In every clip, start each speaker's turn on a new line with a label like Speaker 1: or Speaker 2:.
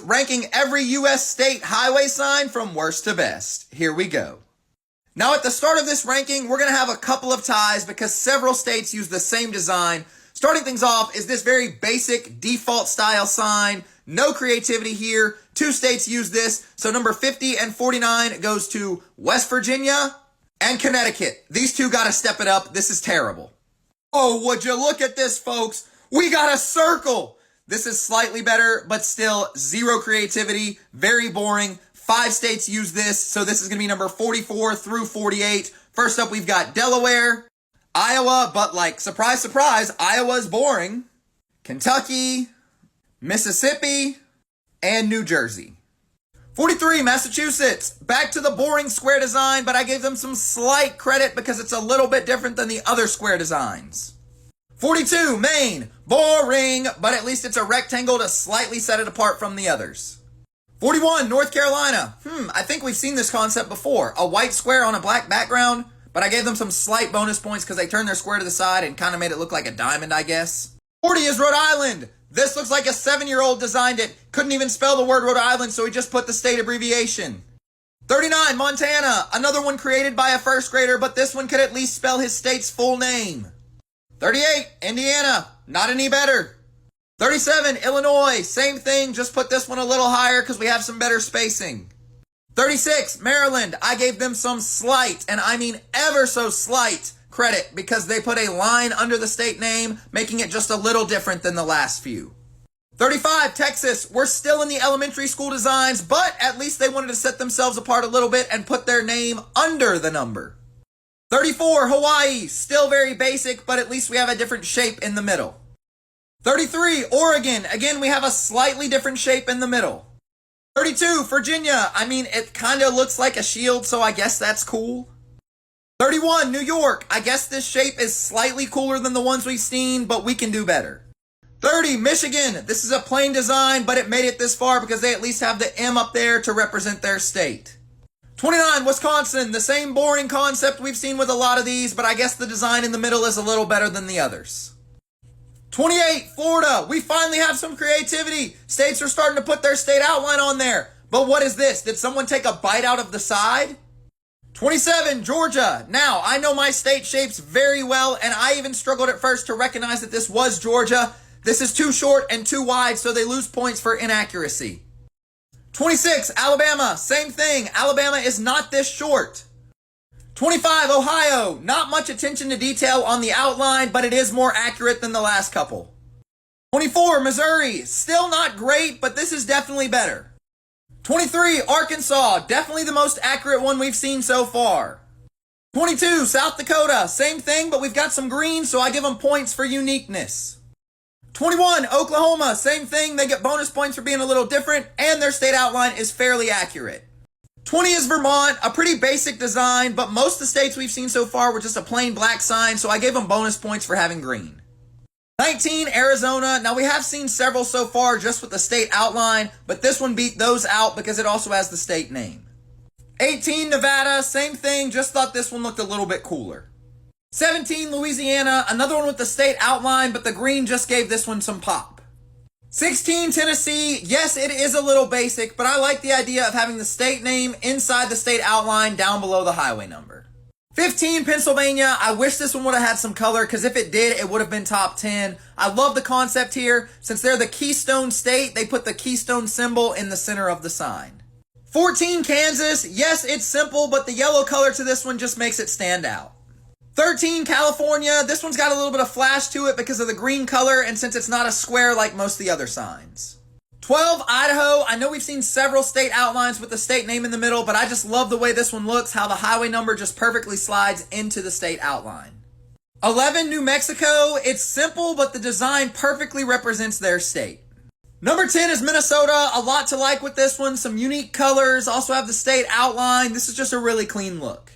Speaker 1: ranking every U.S. state highway sign from worst to best. Here we go. Now at the start of this ranking, we're going to have a couple of ties because several states use the same design. Starting things off is this very basic default style sign. No creativity here. 2 states use this. So number 50 and 49 goes to West Virginia and Connecticut. These two got to step it up. This is terrible. Oh, would you look at this, folks? We got a circle. This is slightly better, but still zero creativity, very boring. 5 states use this, so this is going to be number 44 through 48. First up, we've got Delaware, Iowa, but like, surprise, surprise, Iowa's boring. Kentucky, Mississippi, and New Jersey. 43, Massachusetts. Back to the boring square design, but I gave them some slight credit because it's a little bit different than the other square designs. 42, Maine. Boring, but at least it's a rectangle to slightly set it apart from the others. 41, North Carolina. I think we've seen this concept before. A white square on a black background, but I gave them some slight bonus points because they turned their square to the side and kind of made it look like a diamond, I guess. 40 is Rhode Island. This looks like a 7-year-old designed it. Couldn't even spell the word Rhode Island, so he just put the state abbreviation. 39, Montana. Another one created by a first grader, but this one could at least spell his state's full name. 38, Indiana. Not any better. 37, Illinois. Same thing, just put this one a little higher because we have some better spacing. 36, Maryland. I gave them some slight, and I mean ever so slight, credit because they put a line under the state name, making it just a little different than the last few. 35, Texas. We're still in the elementary school designs, but at least they wanted to set themselves apart a little bit and put their name under the number. 34, Hawaii. Still very basic, but at least we have a different shape in the middle. 33, Oregon. Again, we have a slightly different shape in the middle. 32, Virginia. I mean, it kind of looks like a shield, so I guess that's cool. 31, New York. I guess this shape is slightly cooler than the ones we've seen, but we can do better. 30, Michigan. This is a plain design, but it made it this far because they at least have the M up there to represent their state. 29, Wisconsin. The same boring concept we've seen with a lot of these, but I guess the design in the middle is a little better than the others. 28, Florida. We finally have some creativity. States are starting to put their state outline on there. But what is this? Did someone take a bite out of the side? 27, Georgia. Now, I know my state shapes very well, and I even struggled at first to recognize that this was Georgia. This is too short and too wide, so they lose points for inaccuracy. 26, Alabama. Same thing. Alabama is not this short. 25, Ohio. Not much attention to detail on the outline, but it is more accurate than the last couple. 24, Missouri. Still not great, but this is definitely better. 23, Arkansas. Definitely the most accurate one we've seen so far. 22, South Dakota. Same thing, but we've got some green, so I give them points for uniqueness. 21, Oklahoma. Same thing. They get bonus points for being a little different, and their state outline is fairly accurate. 20 is Vermont, a pretty basic design, but most of the states we've seen so far were just a plain black sign, so I gave them bonus points for having green. 19, Arizona. Now we have seen several so far just with the state outline, but this one beat those out because it also has the state name. 18, Nevada. Same thing, just thought this one looked a little bit cooler. 17, Louisiana. Another one with the state outline, but the green just gave this one some pop. 16, Tennessee. Yes, it is a little basic, but I like the idea of having the state name inside the state outline down below the highway number. 15, Pennsylvania. I wish this one would have had some color, because if it did, it would have been top 10. I love the concept here. Since they're the Keystone State, they put the Keystone symbol in the center of the sign. 14, Kansas. Yes, it's simple, but the yellow color to this one just makes it stand out. 13, California. This one's got a little bit of flash to it because of the green color and since it's not a square like most of the other signs. 12, Idaho. I know we've seen several state outlines with the state name in the middle, but I just love the way this one looks, how the highway number just perfectly slides into the state outline. 11, New Mexico. It's simple, but the design perfectly represents their state. Number 10 is Minnesota. A lot to like with this one. Some unique colors. Also have the state outline. This is just a really clean look.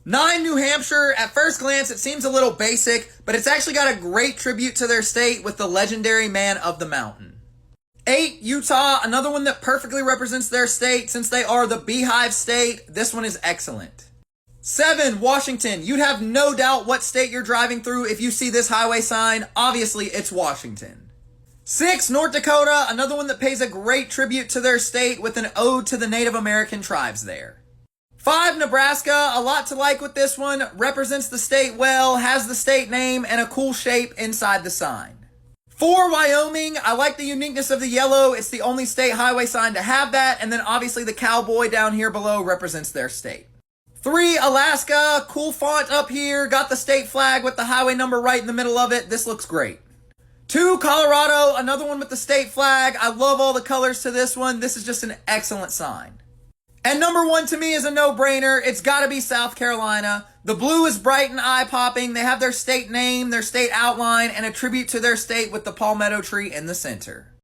Speaker 1: 9, New Hampshire. At first glance, it seems a little basic, but it's actually got a great tribute to their state with the legendary Man of the Mountain. 8, Utah. Another one that perfectly represents their state since they are the Beehive State. This one is excellent. 7, Washington. You'd have no doubt what state you're driving through if you see this highway sign. Obviously, it's Washington. 6, North Dakota, another one that pays a great tribute to their state with an ode to the Native American tribes there. 5, Nebraska, a lot to like with this one, represents the state well, has the state name, and a cool shape inside the sign. 4, Wyoming, I like the uniqueness of the yellow, it's the only state highway sign to have that, and then obviously the cowboy down here below represents their state. 3, Alaska, cool font up here, got the state flag with the highway number right in the middle of it, this looks great. 2, Colorado, another one with the state flag. I love all the colors to this one. This is just an excellent sign. And number 1 to me is a no-brainer. It's got to be South Carolina. The blue is bright and eye-popping. They have their state name, their state outline, and a tribute to their state with the palmetto tree in the center.